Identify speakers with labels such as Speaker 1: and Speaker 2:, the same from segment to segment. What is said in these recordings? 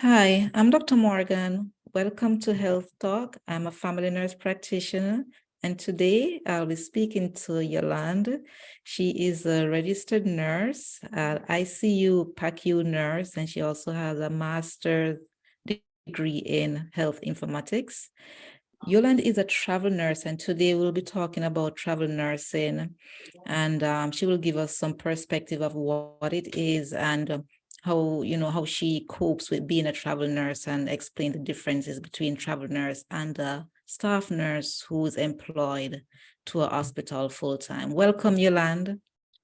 Speaker 1: Hi, I'm Dr. Morgan. Welcome to Health Talk. I'm a family nurse practitioner, and today I'll be speaking to Yolande. She is a registered nurse, ICU, PACU nurse, and she also has a master's degree in health informatics. Yolande is a travel nurse, and today we'll be talking about travel nursing, and she will give us some perspective of what it is and how she copes with being a travel nurse and explain the differences between travel nurse and a staff nurse who's employed to a hospital full time. Welcome, Yolande.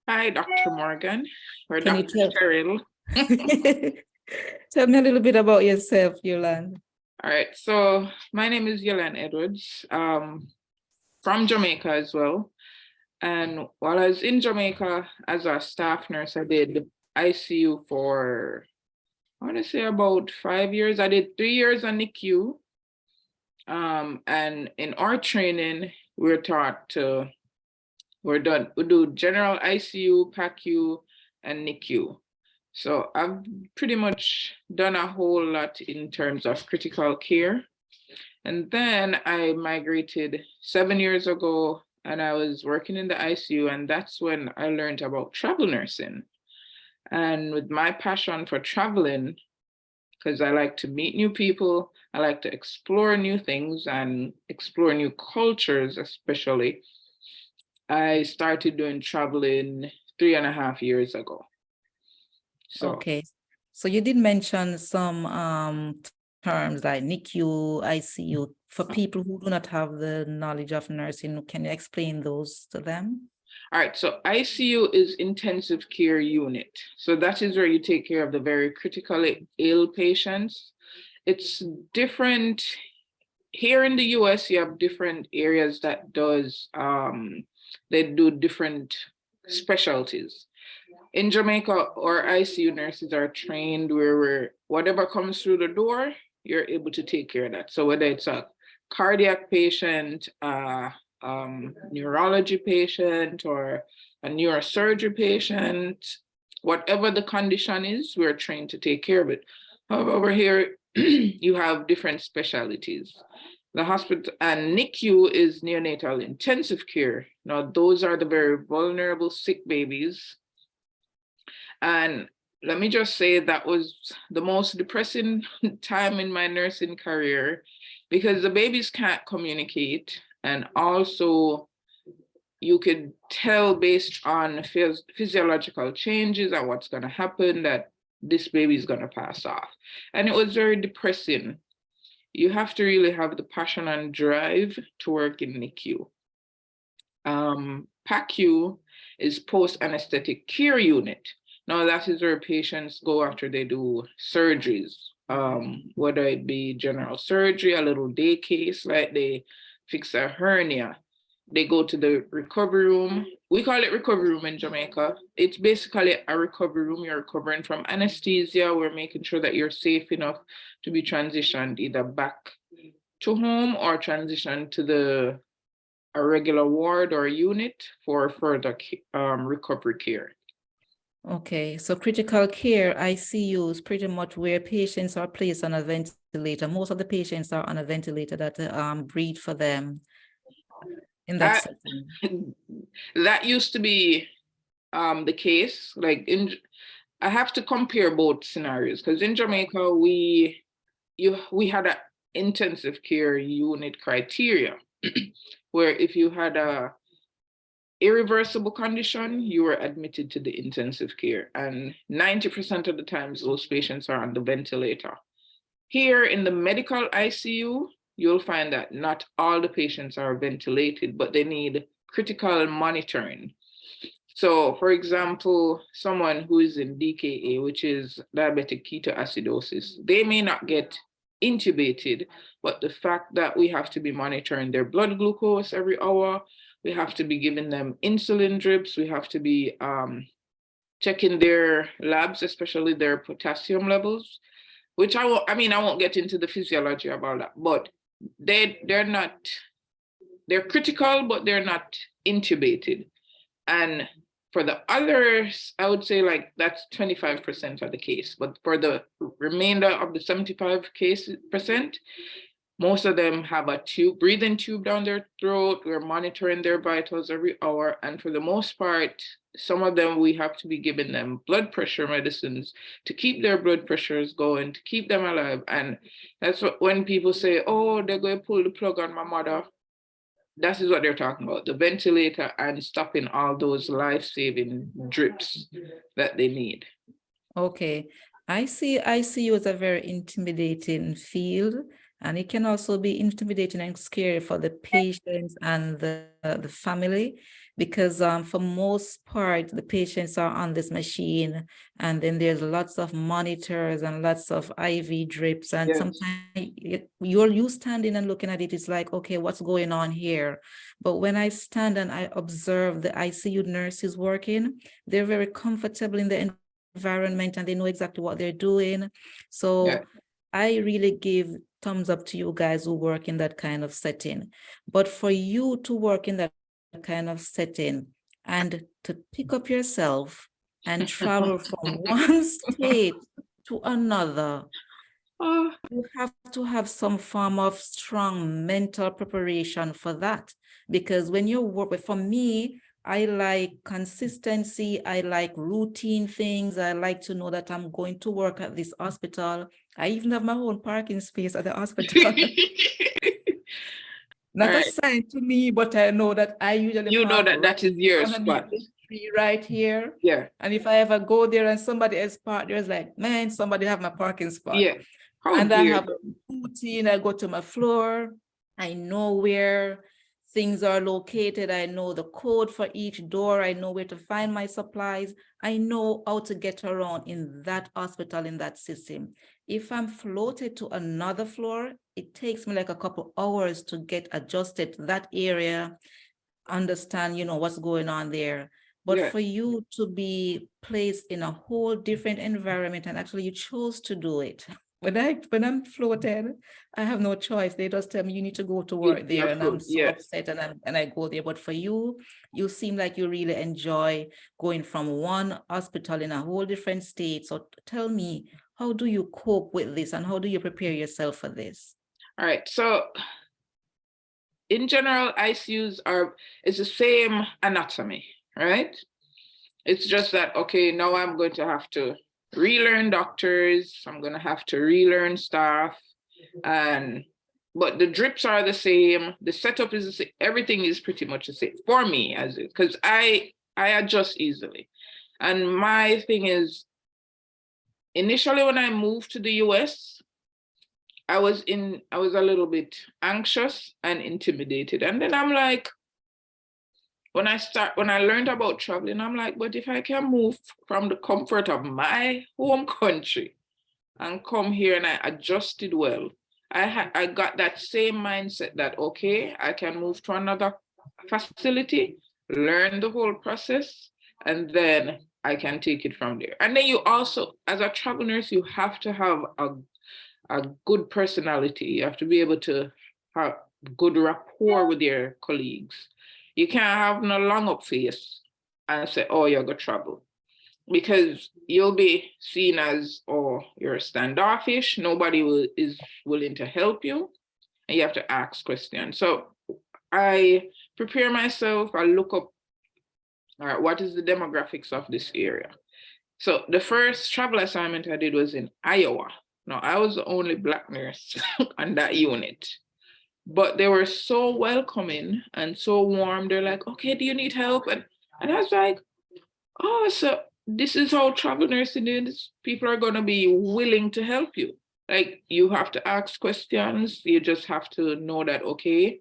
Speaker 2: Hi, Dr. Morgan, or
Speaker 1: Can you
Speaker 2: Dr. Cheryl.
Speaker 1: tell me a little bit about yourself, Yolande?
Speaker 2: All right, so my name is Yolande Edwards, from Jamaica as well. And while I was in Jamaica as a staff nurse, I did the ICU for, I want to say about 5 years. I did 3 years on NICU. And in our training, we do general ICU, PACU, and NICU. So I've pretty much done a whole lot in terms of critical care. And then I migrated 7 years ago and I was working in the ICU, and that's when I learned about travel nursing. And with my passion for traveling, because I like to meet new people, I like to explore new things and explore new cultures, especially. I started doing traveling 3.5 years ago.
Speaker 1: Okay, so you did mention some terms like NICU, ICU. For people who do not have the knowledge of nursing, can you explain those to them?
Speaker 2: All right, so ICU is intensive care unit. So that is where you take care of the very critically ill patients. It's different. Here in the US, you have different areas that they do different specialties. In Jamaica, our ICU nurses are trained where whatever comes through the door, you're able to take care of that. So whether it's a cardiac patient, neurology patient, or a neurosurgery patient, whatever the condition is, we're trained to take care of it. However, here you have different specialties. The hospital and NICU is neonatal intensive care. Now, those are the very vulnerable, sick babies. And let me just say that was the most depressing time in my nursing career because the babies can't communicate. And also, you could tell based on physiological changes and what's going to happen that this baby is going to pass off. And it was very depressing. You have to really have the passion and drive to work in NICU. PACU is post-anesthetic care unit. Now that is where patients go after they do surgeries, whether it be general surgery, a little day case, like they fix a hernia. They go to the recovery room. We call it recovery room in Jamaica. It's basically a recovery room. You're recovering from anesthesia. We're making sure that you're safe enough to be transitioned either back to home or transitioned to a regular ward or unit for further recovery care.
Speaker 1: Okay, so critical care, ICU, is pretty much where patients are placed on a ventilator. Most of the patients are on a ventilator that breathe for them in that setting.
Speaker 2: That used to be the case. I have to compare both scenarios because in Jamaica we had an intensive care unit criteria where if you had a irreversible condition, you were admitted to the intensive care, and 90% of the times those patients are on the ventilator. Here in the medical ICU, you'll find that not all the patients are ventilated, but they need critical monitoring. So, for example, someone who is in DKA, which is diabetic ketoacidosis, they may not get intubated, but the fact that we have to be monitoring their blood glucose every hour, we have to be giving them insulin drips, we have to be checking their labs, especially their potassium levels, which I won't get into the physiology of all that, but they're critical, but they're not intubated. And For the others, I would say like that's 25% of the case. But for the remainder of the 75%, most of them have a breathing tube down their throat. We're monitoring their vitals every hour. And for the most part, some of them, we have to be giving them blood pressure medicines to keep their blood pressures going, to keep them alive. And that's what, when people say, oh, they're going to pull the plug on my mother, that is what they're talking about, the ventilator and stopping all those life-saving drips that they need.
Speaker 1: Okay. I see ICU as a very intimidating field, and it can also be intimidating and scary for the patients and the family, because for most part, the patients are on this machine, and then there's lots of monitors and lots of IV drips, and
Speaker 2: Yes.
Speaker 1: sometimes you standing and looking at it, it's like, okay, what's going on here? But when I stand and I observe the ICU nurses working, they're very comfortable in the environment and they know exactly what they're doing. So
Speaker 2: Yeah.
Speaker 1: I really give thumbs up to you guys who work in that kind of setting. But for you to work in that kind of setting and to pick up yourself and travel from one state to another, you have to have some form of strong mental preparation for that. Because when you work, for me, I like consistency. I like routine things. I like to know that I'm going to work at this hospital. I even have my own parking space at the hospital. Not assigned to me, but I know that I usually
Speaker 2: You know
Speaker 1: park
Speaker 2: that
Speaker 1: right
Speaker 2: that is your
Speaker 1: underneath
Speaker 2: spot.
Speaker 1: the tree right here.
Speaker 2: Yeah.
Speaker 1: And if I ever go there and somebody else parked there, it's like, man, somebody have my parking spot.
Speaker 2: Yeah. How
Speaker 1: And I
Speaker 2: dare
Speaker 1: have a routine. I go to my floor. I know where things are located. I know the code for each door. I know where to find my supplies. I know how to get around in that hospital, in that system. If I'm floated to another floor, it takes me like a couple hours to get adjusted to that area, understand, what's going on there. But
Speaker 2: Yeah.
Speaker 1: for you to be placed in a whole different environment, and actually you chose to do it. When I'm floated, I have no choice. They just tell me you need to go to work there, and I'm so upset, and I go there. But for you, you seem like you really enjoy going from one hospital in a whole different state. So tell me, how do you cope with this, and how do you prepare yourself for this?
Speaker 2: All right. So in general, ICUs it's the same anatomy, right? It's just that, okay, now I'm going to have to relearn doctors. I'm going to have to relearn staff, but the drips are the same. The setup is the same. Everything is pretty much the same for me, because I adjust easily. And my thing is, initially when I moved to the US, I was a little bit anxious and intimidated. And then I'm like, when I learned about traveling, I'm like, but if I can move from the comfort of my home country and come here, and I adjusted well, I got that same mindset that, okay, I can move to another facility, learn the whole process, and then I can take it from there. And then you also, as a travel nurse, you have to have a good personality. You have to be able to have good rapport with your colleagues. You can't have no long up face and say, oh, you're going to trouble. Because you'll be seen as, oh, you're standoffish. Nobody is willing to help you. And you have to ask questions. So I prepare myself. I look up, all right, what is the demographics of this area? So the first travel assignment I did was in Iowa. Now, I was the only Black nurse on that unit. But they were so welcoming and so warm. They're like, okay, do you need help? And I was like, oh, so this is how travel nursing is. People are going to be willing to help you. Like, you have to ask questions. You just have to know that, okay,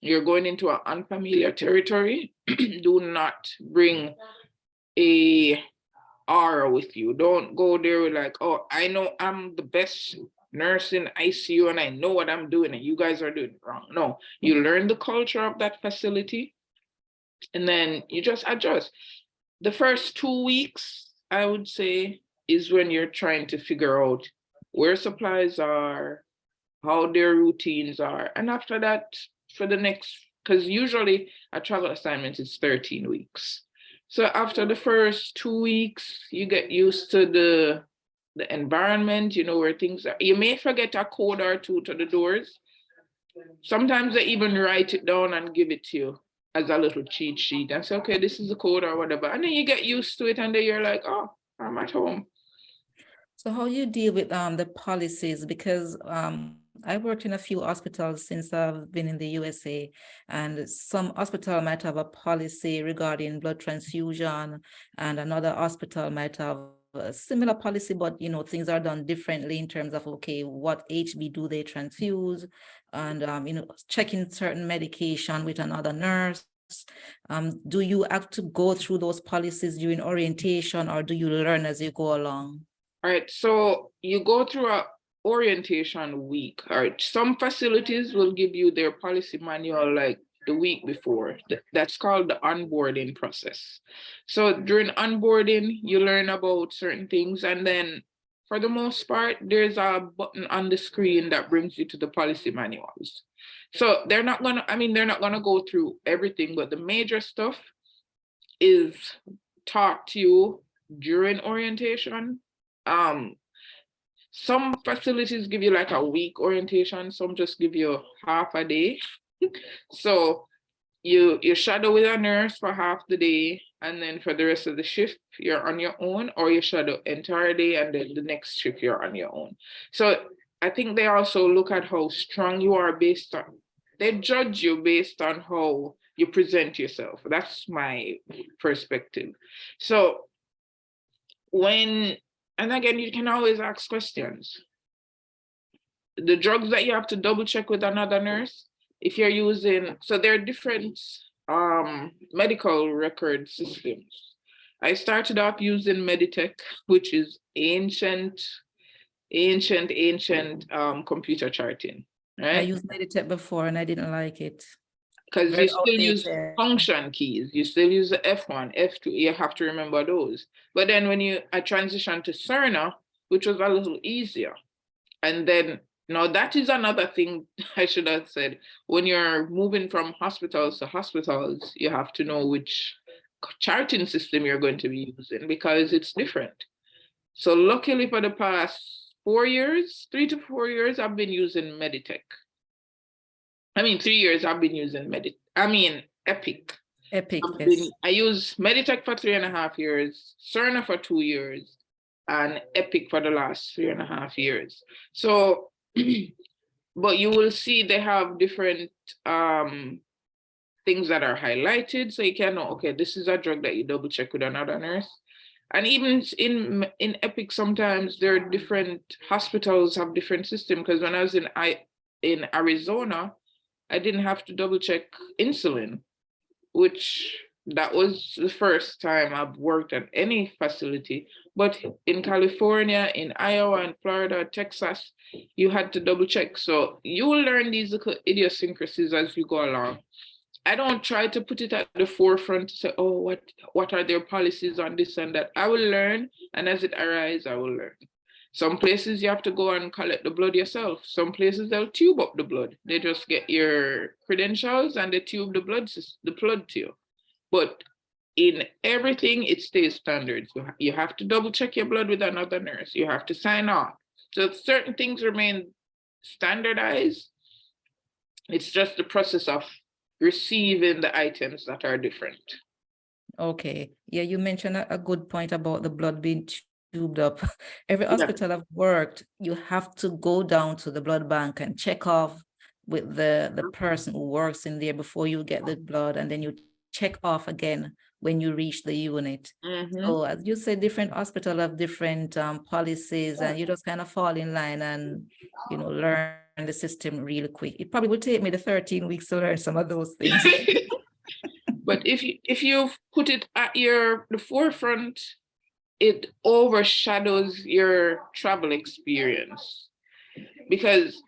Speaker 2: you're going into an unfamiliar territory. Do not bring a aura with you. Don't go there with like, oh, I know I'm the best nurse in ICU and I know what I'm doing and you guys are doing it wrong. No, you learn the culture of that facility and then you just adjust. The first 2 weeks, I would say, is when you're trying to figure out where supplies are, how their routines are. And after that, for the next, because usually a travel assignment is 13 weeks. So after the first 2 weeks, you get used to the environment, you know, where things are. You may forget a code or two to the doors. Sometimes they even write it down and give it to you as a little cheat sheet and say, okay, this is the code or whatever. And then you get used to it and then you're like, oh, I'm at home.
Speaker 1: So how you deal with the policies? Because I worked in a few hospitals since I've been in the USA, and some hospital might have a policy regarding blood transfusion, and another hospital might have a similar policy, but you know, things are done differently in terms of, okay, what HB do they transfuse, and you know, checking certain medication with another nurse. Do you have to go through those policies during orientation, or do you learn as you go along?
Speaker 2: All right, so you go through a orientation week. All right, some facilities will give you their policy manual like the week before. That's called the onboarding process. So during onboarding, you learn about certain things, and then for the most part, there's a button on the screen that brings you to the policy manuals. So they're not gonna go through everything, but the major stuff is taught to you during orientation. Some facilities give you like a week orientation, some just give you half a day. So you shadow with a nurse for half the day, and then for the rest of the shift you're on your own, or you shadow entire day and then the next shift you're on your own. So I think they also look at how strong you are based on, they judge you based on how you present yourself. That's my perspective. So and again, you can always ask questions. The drugs that you have to double check with another nurse, if you're using, so there are different medical record systems. I started off using Meditech, which is ancient computer charting,
Speaker 1: I
Speaker 2: right?
Speaker 1: used Meditech before and I didn't like it.
Speaker 2: Because
Speaker 1: Very
Speaker 2: you still use
Speaker 1: outdated.
Speaker 2: function keys, you still use the F1, F2, you have to remember those. But then when I transitioned to Cerner, which was a little easier, and then now that is another thing I should have said. When you're moving from hospitals to hospitals, you have to know which charting system you're going to be using because it's different. So luckily for the past 4 years, 3 to 4 years, I've been using Meditech. 3 years I've been using Epic.
Speaker 1: Epic, yes.
Speaker 2: I use Meditech for 3.5 years, Cerner for 2 years, and Epic for the last 3.5 years. So, but you will see they have different things that are highlighted, so you can know, okay, this is a drug that you double check with another nurse. And even in Epic, sometimes there are different hospitals have different systems. Because when I was in Arizona, I didn't have to double check insulin, which that was the first time I've worked at any facility. But in California, in Iowa, and Florida, Texas, you had to double check. So you will learn these idiosyncrasies as you go along. I don't try to put it at the forefront to say, oh, what are their policies on this and that. I will learn, and as it arises, I will learn. Some places you have to go and collect the blood yourself. Some places they'll tube up the blood. They just get your credentials and they tube the blood to you. But in everything, it stays standard. You have to double check your blood with another nurse. You have to sign off. So certain things remain standardized. It's just the process of receiving the items that are different.
Speaker 1: Okay. Yeah, you mentioned a good point about the blood being tubed up. Every hospital I've worked, you have to go down to the blood bank and check off with the person who works in there before you get the blood, and then you check off again when you reach the unit. So as you said, different hospitals have different policies, and you just kind of fall in line and, you know, learn the system really quick. It probably would take me the 13 weeks to learn some of those things.
Speaker 2: But if you put it at the forefront, it overshadows your travel experience, because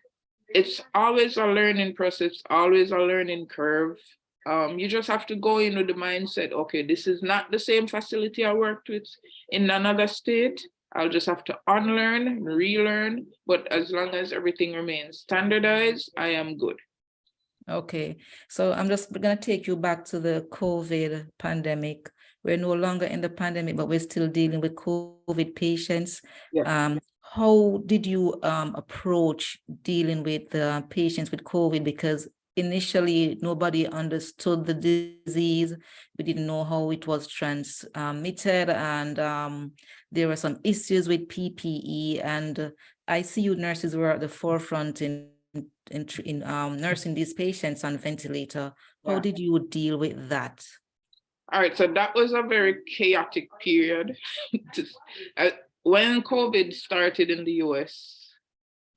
Speaker 2: it's always a learning process, always a learning curve. You just have to go in with the mindset, okay, this is not the same facility I worked with in another state. I'll just have to unlearn, relearn, but as long as everything remains standardized, I am good.
Speaker 1: Okay, so I'm just going to take you back to the COVID pandemic. we're no longer in the pandemic, but we're still dealing with COVID patients.
Speaker 2: Yeah.
Speaker 1: How did you approach dealing with the patients with COVID? Because initially nobody understood the disease. We didn't know how it was transmitted, and there were some issues with PPE, and ICU nurses were at the forefront in nursing these patients on ventilator. How
Speaker 2: Yeah.
Speaker 1: did you deal with that?
Speaker 2: All right, so that was a very chaotic period. Uh, when COVID started in the US,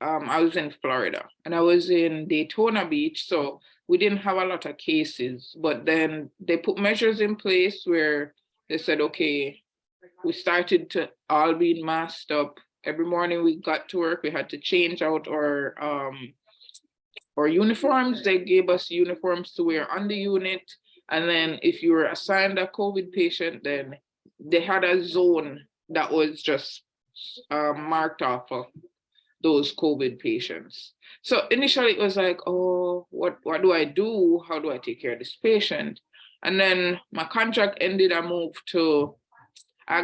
Speaker 2: I was in Florida and I was in Daytona Beach, so we didn't have a lot of cases. But then they put measures in place where they said, okay, we started to all being masked up. Every morning we got to work, we had to change out our uniforms. They gave us uniforms to wear on the unit. And then if you were assigned a COVID patient, then they had a zone that was just marked off of those COVID patients. So initially it was like, oh, what do I do? How do I take care of this patient? And then my contract ended. I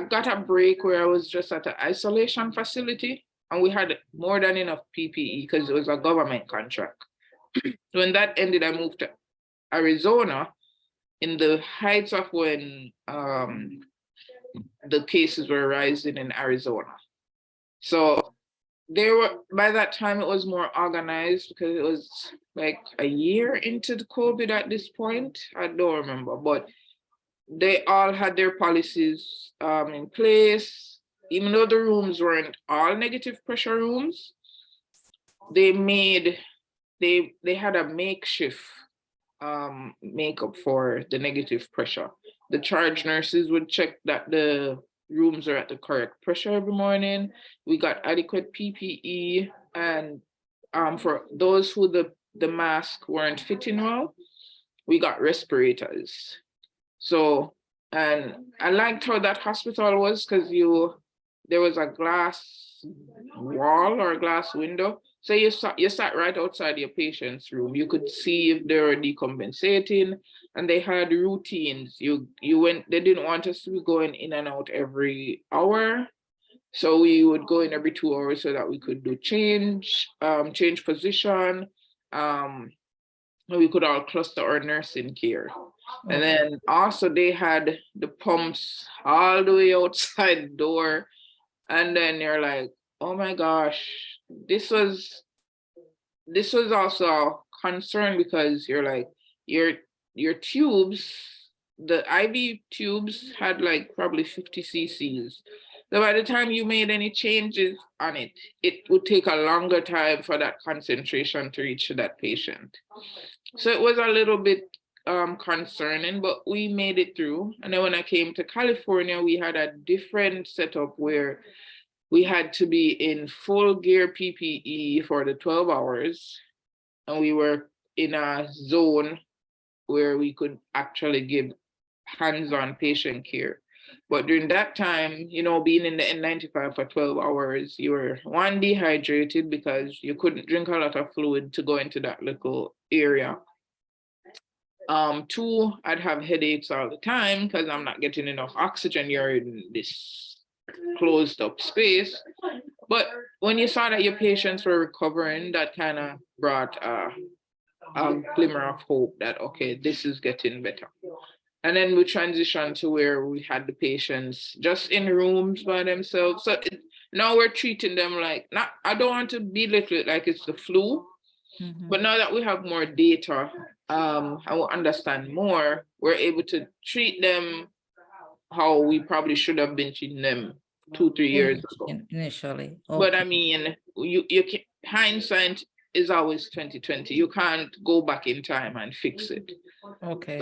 Speaker 2: got a break where I was just at an isolation facility, and we had more than enough PPE because it was a government contract. When that ended, I moved to Arizona in the heights of when the cases were rising in Arizona. So by that time it was more organized because it was like a year into the COVID at this point. I don't remember, but they all had their policies in place. Even though the rooms weren't all negative pressure rooms, they had a makeshift makeup for the negative pressure. The charge nurses would check that the rooms are at the correct pressure every morning. We got adequate PPE, and for those who the mask weren't fitting well, we got respirators. So, and I liked how that hospital was because there was a glass wall or a glass window. So you sat right outside your patient's room. You could see if they were decompensating, and they had routines. You went, they didn't want us to be going in and out every hour. So we would go in every 2 hours so that we could do change position. We could all cluster our nursing care. And then also they had the pumps all the way outside the door. And then you're like, oh my gosh, this was also a concern because you're like, your tubes, the IV tubes had like probably 50 cc's. So by the time you made any changes on it, it would take a longer time for that concentration to reach that patient. So it was a little bit concerning, but we made it through. And then when I came to California, we had a different setup where we had to be in full gear PPE for the 12 hours. And we were in a zone where we could actually give hands-on patient care. But during that time, being in the N95 for 12 hours, you were one, dehydrated because you couldn't drink a lot of fluid to go into that little area. Two, I'd have headaches all the time because I'm not getting enough oxygen. You're in this closed up space. But when you saw that your patients were recovering, that kind of brought a glimmer of hope that, okay, this is getting better. And then we transitioned to where we had the patients just in rooms by themselves. So now we're treating them like, I don't want to belittle it like it's the flu, but now that we have more data and we understand more, we're able to treat them how we probably should have been treating them 2-3 years ago.
Speaker 1: Initially.
Speaker 2: Okay. But I mean, you can, hindsight is always 2020. You can't go back in time and fix it.
Speaker 1: Okay.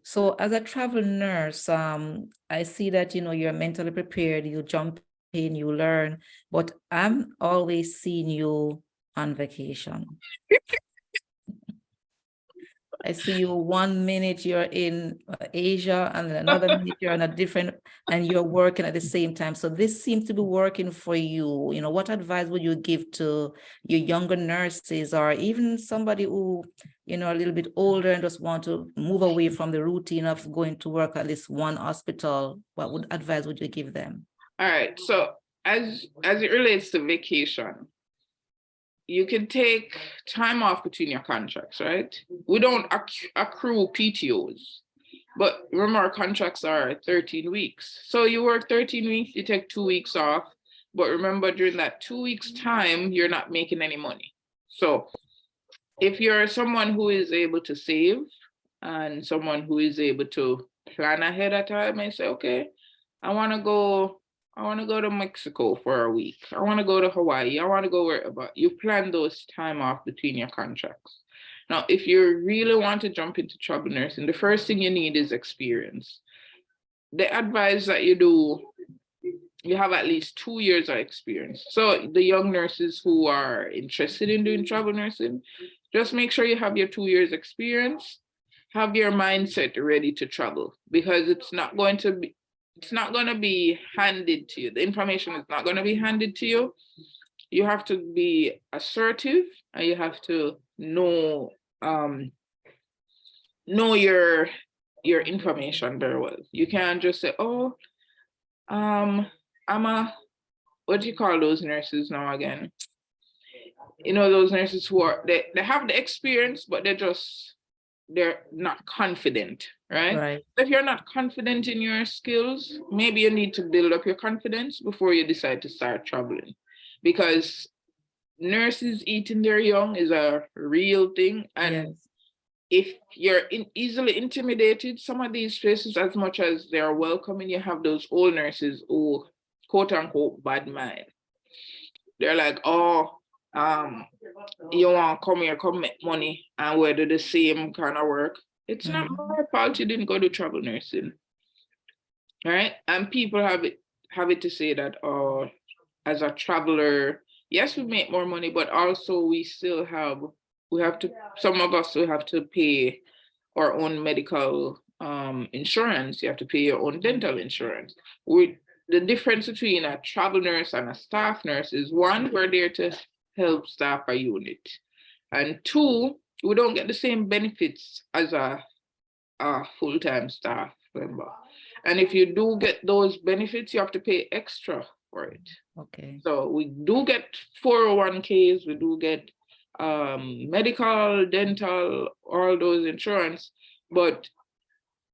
Speaker 1: So as a travel nurse, I see that, you're mentally prepared, you jump in, you learn, but I'm always seeing you on vacation. I see you 1 minute you're in Asia and then another minute you're in a different, and you're working at the same time. So this seems to be working for you. You know, what advice would you give to your younger nurses or even somebody who, you know, a little bit older and just want to move away from the routine of going to work at least one hospital? What would advice would you give them?
Speaker 2: All right. So as it relates to vacation, you can take time off between your contracts, right? We don't accrue PTOs, but remember our contracts are 13 weeks. So you work 13 weeks, you take 2 weeks off, but remember during that 2 weeks time, you're not making any money. So if you're someone who is able to save and someone who is able to plan ahead of time and say, okay, I want to go to Mexico for a week. I want to go to Hawaii. I want to go wherever. You plan those time off between your contracts. Now, if you really want to jump into travel nursing, the first thing you need is experience. They advise that you have at least 2 years of experience. So the young nurses who are interested in doing travel nursing, just make sure you have your 2 years experience, have your mindset ready to travel, because it's not going to be handed to you. The information is not going to be handed to you. You have to be assertive and you have to know your information very well. You can't just say, oh, I'm a, what do you call those nurses now again? You know, those nurses who are, they have the experience, but they're not confident, right?
Speaker 1: Right.
Speaker 2: If you're not confident in your skills, maybe you need to build up your confidence before you decide to start traveling. Because nurses eating their young is a real thing. And
Speaker 1: Yes.
Speaker 2: if you're easily intimidated, some of these places, as much as they are welcoming, you have those old nurses who, quote unquote, bad mind. They're like, oh, you want to come here, come make money, and we do the same kind of work. It's not my fault you didn't go to travel nursing, right? And people have it to say that, oh, as a traveler, yes, we make more money, but also we have to, some of us, we have to pay our own medical insurance. You have to pay your own dental insurance. The difference between a travel nurse and a staff nurse is, one, we're there to help staff a unit, and two, we don't get the same benefits as a full-time staff member. And if you do get those benefits, you have to pay extra for it.
Speaker 1: Okay.
Speaker 2: So we do get 401ks, we do get medical, dental, all those insurance, but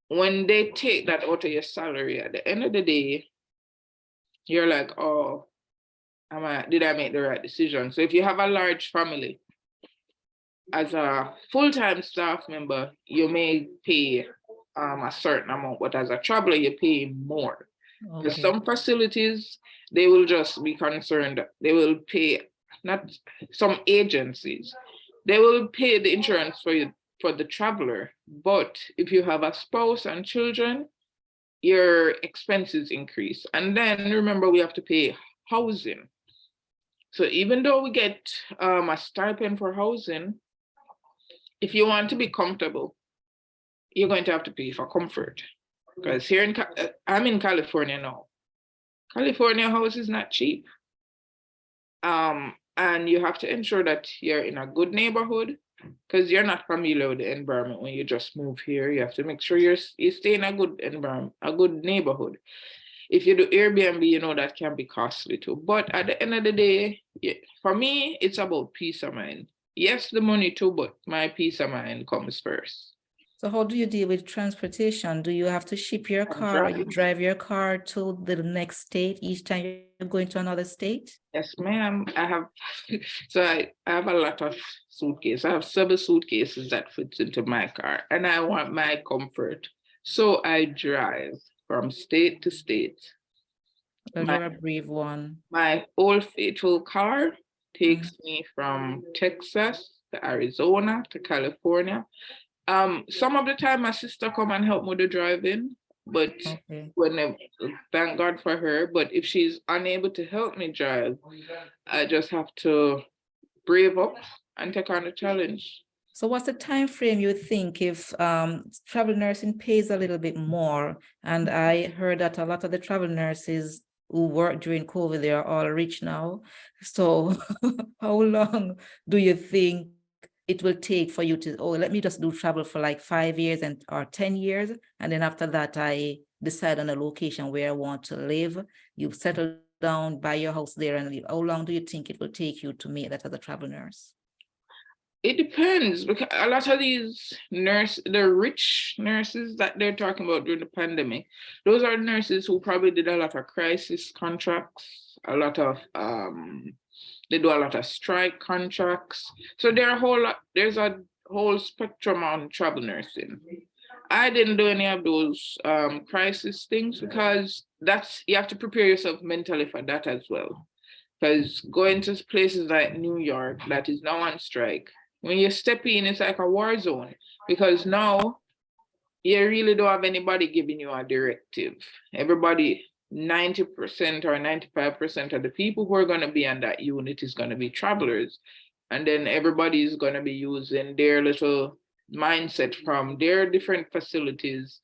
Speaker 2: when they take that out of your salary, at the end of the day, you're like, oh, did I make the right decision? So if you have a large family, as a full-time staff member, you may pay a certain amount, but as a traveler, you pay more. Because
Speaker 1: Okay.
Speaker 2: some facilities, they will just be concerned, they will pay, not some agencies, they will pay the insurance for you, for the traveler. But if you have a spouse and children, your expenses increase. And then remember, we have to pay housing. So even though we get a stipend for housing, if you want to be comfortable, you're going to have to pay for comfort. Because here I'm in California now. California house is not cheap. And you have to ensure that you're in a good neighborhood, because you're not familiar with the environment when you just move here. You have to make sure you stay in a good environment, a good neighborhood. If you do Airbnb, you know that can be costly too. But at the end of the day, for me, it's about peace of mind. Yes, the money too, but my peace of mind comes first.
Speaker 1: So how do you deal with transportation? Do you have to ship your car or you drive your car to the next state each time you're going to another state?
Speaker 2: Yes, ma'am. I have, so I have a lot of suitcases. I have 7 suitcases that fits into my car, and I want my comfort. So I drive from state to state.
Speaker 1: Well, you're a brave one.
Speaker 2: My old faithful car takes me from Texas to Arizona to California. Some of the time my sister come and help me with the driving, but
Speaker 1: Okay.
Speaker 2: thank God for her. But if she's unable to help me drive, I just have to brave up and take on the challenge.
Speaker 1: So what's the time frame you think if travel nursing pays a little bit more? And I heard that a lot of the travel nurses who worked during COVID, they are all rich now. So how long do you think it will take for you to, oh, let me just do travel for like 5 years and or 10 years. And then after that, I decide on a location where I want to live. You settle down, buy your house there and live. How long do you think it will take you to make that as a travel nurse?
Speaker 2: It depends because a lot of these the rich nurses that they're talking about during the pandemic, those are nurses who probably did a lot of crisis contracts, a lot of they do a lot of strike contracts. So there's a whole spectrum on travel nursing. I didn't do any of those crisis things because you have to prepare yourself mentally for that as well. Because going to places like New York that is now on strike, when you step in, it's like a war zone because now you really don't have anybody giving you a directive. Everybody, 90% or 95% of the people who are going to be on that unit is going to be travelers. And then everybody is going to be using their little mindset from their different facilities.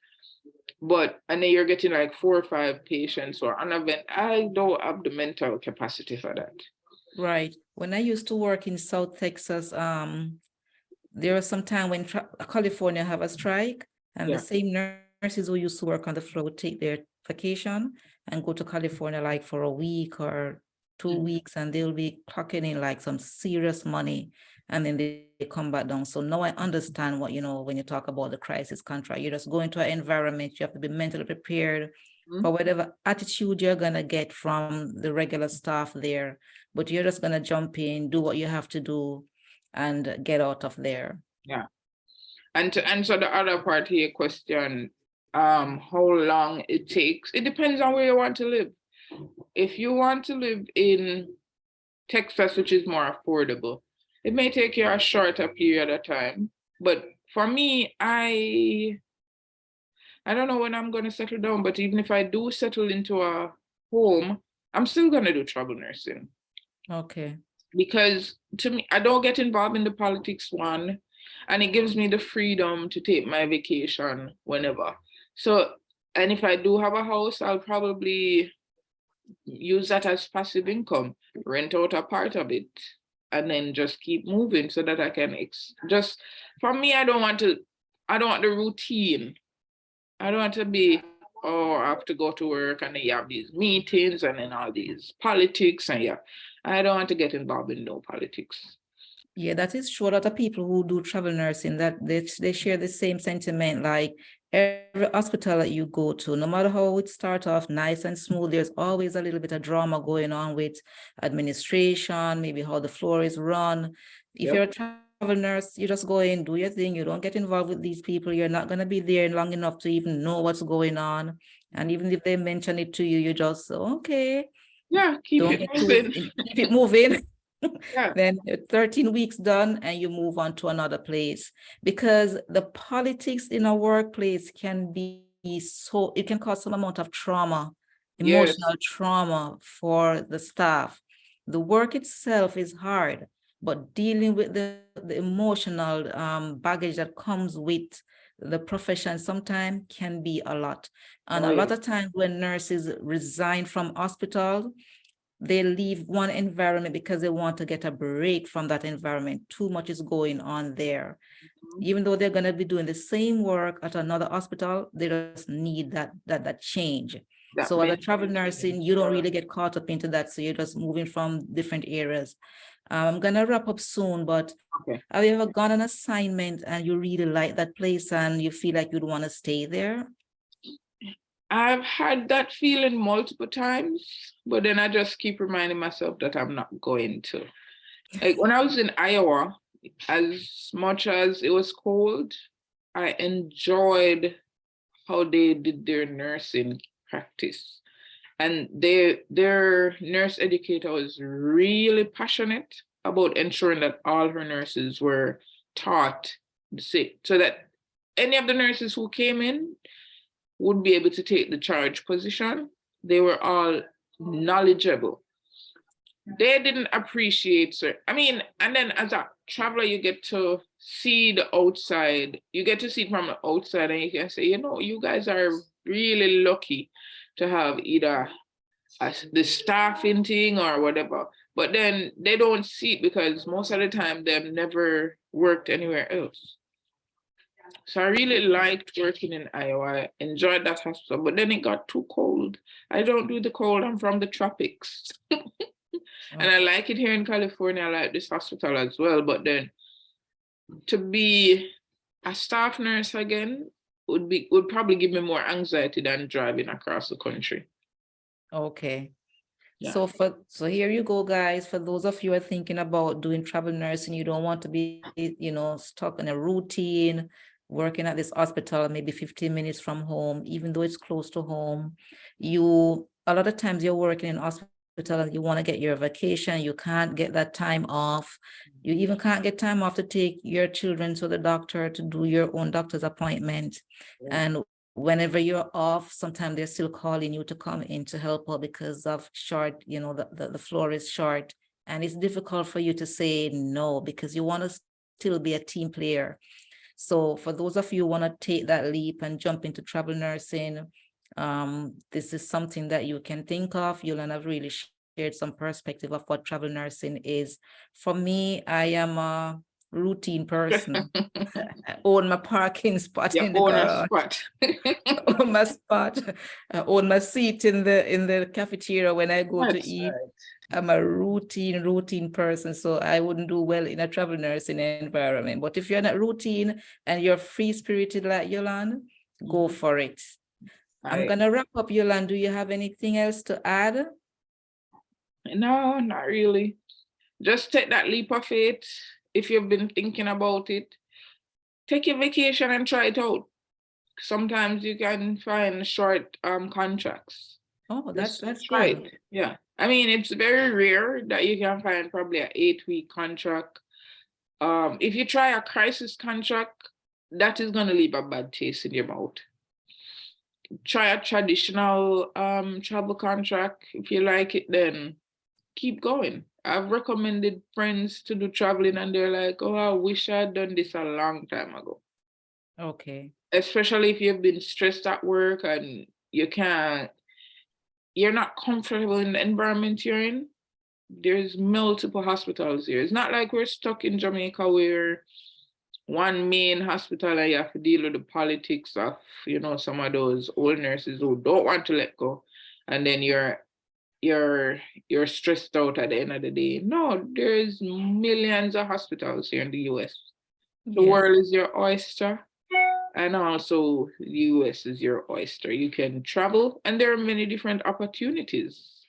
Speaker 2: And then you're getting like 4 or 5 patients or an event. I don't have the mental capacity for that.
Speaker 1: Right. When I used to work in South Texas, there was some time when California have a strike, and the same nurses who used to work on the floor would take their vacation and go to California like for a week or 2 weeks, and they'll be clocking in like some serious money, and then they come back down. So now I understand what, when you talk about the crisis contract, you just go into an environment, you have to be mentally prepared for whatever attitude you're going to get from the regular staff there, but you're just going to jump in, do what you have to do, and get out of there.
Speaker 2: Yeah. And to answer the other part of your question, how long it takes, it depends on where you want to live. If you want to live in Texas, which is more affordable, it may take you a shorter period of time. But for me, I don't know when I'm going to settle down, but even if I do settle into a home, I'm still going to do travel nursing.
Speaker 1: Okay.
Speaker 2: Because to me, I don't get involved in the politics one, and it gives me the freedom to take my vacation whenever. So, and if I do have a house, I'll probably use that as passive income, rent out a part of it, and then just keep moving so that I can just, for me, I don't want the routine. I don't want to be, oh, I have to go to work and then you have these meetings and then all these politics and I don't want to get involved in no politics.
Speaker 1: Yeah, that is true. A lot of people who do travel nursing, that they share the same sentiment. Like every hospital that you go to, no matter how it starts off nice and smooth, there's always a little bit of drama going on with administration, maybe how the floor is run. If you're a travel nurse, you just go in, do your thing. You don't get involved with these people. You're not going to be there long enough to even know what's going on. And even if they mention it to you, you just, okay.
Speaker 2: Yeah, keep
Speaker 1: it moving.
Speaker 2: Yeah.
Speaker 1: Then 13 weeks done and you move on to another place, because the politics in a workplace can be it can cause some amount of trauma, emotional trauma for the staff. The work itself is hard, but dealing with the emotional baggage that comes with the profession sometimes can be a lot. And a lot of times when nurses resign from hospital, they leave one environment because they want to get a break from that environment. Too much is going on there. Even though they're going to be doing the same work at another hospital, they just need that change. So as a travel nursing, you don't really get caught up into that. So you're just moving from different areas. I'm going to wrap up soon, but have you ever gone on assignment and you really like that place and you feel like you'd want to stay there?
Speaker 2: I've had that feeling multiple times, but then I just keep reminding myself that I'm not going to. Like when I was in Iowa, as much as it was cold, I enjoyed how they did their nursing practice. And their nurse educator was really passionate about ensuring that all her nurses were taught so that any of the nurses who came in would be able to take the charge position. They were all knowledgeable. They didn't appreciate, and then traveler, you get to see the outside. You get to see it from the outside, and you can say, you know, you guys are really lucky to have either the staffing thing or whatever. But then they don't see it because most of the time they've never worked anywhere else. So I really liked working in Iowa. I enjoyed that hospital, but then it got too cold. I don't do the cold, I'm from the tropics. And I like it here in California. I like this hospital as well. But then to be a staff nurse again would probably give me more anxiety than driving across the country.
Speaker 1: Okay.
Speaker 2: Yeah.
Speaker 1: So here you go, guys. For those of you who are thinking about doing travel nursing, you don't want to be, stuck in a routine, working at this hospital, maybe 15 minutes from home, even though it's close to home. A lot of times you're working in hospital and you want to get your vacation, you can't get that time off. You even can't get time off to take your children to the doctor to do your own doctor's appointment. And whenever you're off, sometimes they're still calling you to come in to help out because of short, the floor is short. And it's difficult for you to say no because you want to still be a team player. So for those of you who want to take that leap and jump into travel nursing, this is something that you can think of. Yolande have really shared some perspective of what travel nursing is. For me, I am a routine person. I own my parking spot in the garage. Own my spot. I own my seat in the cafeteria when I go to eat. Right. I'm a routine person, so I wouldn't do well in a travel nursing environment. But if you're not routine and you're free-spirited like Yolande, go for it. I'm gonna wrap up, Yolande. Do you have anything else to add?
Speaker 2: No, not really. Just take that leap of faith. If you've been thinking about it, take your vacation and try it out. Sometimes you can find short contracts.
Speaker 1: Oh, that's right.
Speaker 2: Yeah. I mean, it's very rare that you can find probably an 8-week contract. If you try a crisis contract, that is going to leave a bad taste in your mouth. Try a traditional travel contract. If you like it, then keep going. I've recommended friends to do traveling and they're like, oh, I wish I'd done this a long time ago.
Speaker 1: Okay.
Speaker 2: Especially if you've been stressed at work and you're not comfortable in the environment you're in. There's multiple hospitals here. It's not like we're stuck in Jamaica where one main hospital and you have to deal with the politics of, some of those old nurses who don't want to let go. And then you're stressed out at the end of the day. No, there's millions of hospitals here in the US. The world is your oyster. And also the US is your oyster. You can travel and there are many different opportunities.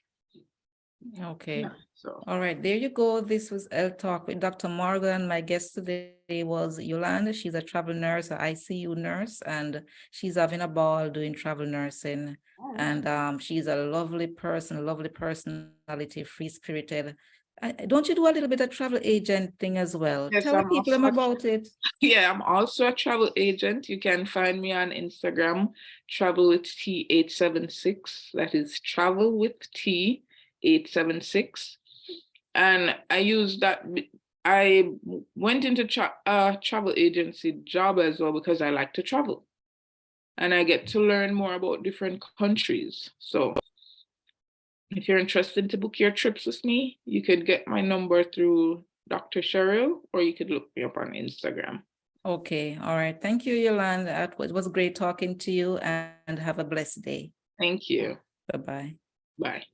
Speaker 1: Okay. Yeah, so. All right, there you go. This was Health Talk with Dr. Morgan. My guest today was Yolande. She's a travel nurse, an ICU nurse, and she's having a ball doing travel nursing. And she's a lovely person, lovely personality, free-spirited. Don't you do a little bit of travel agent thing as well? Yes, tell the people about it. Yeah, I'm also a travel agent. You can find me on Instagram, travel with T876. That is travel with T876. And I use that. I went into a travel agency job as well because I like to travel. And I get to learn more about different countries. So if you're interested to book your trips with me, you could get my number through Dr. Cheryl, or you could look me up on Instagram. Okay. All right. Thank you, Yolande. It was great talking to you and have a blessed day. Thank you. Bye-bye. Bye.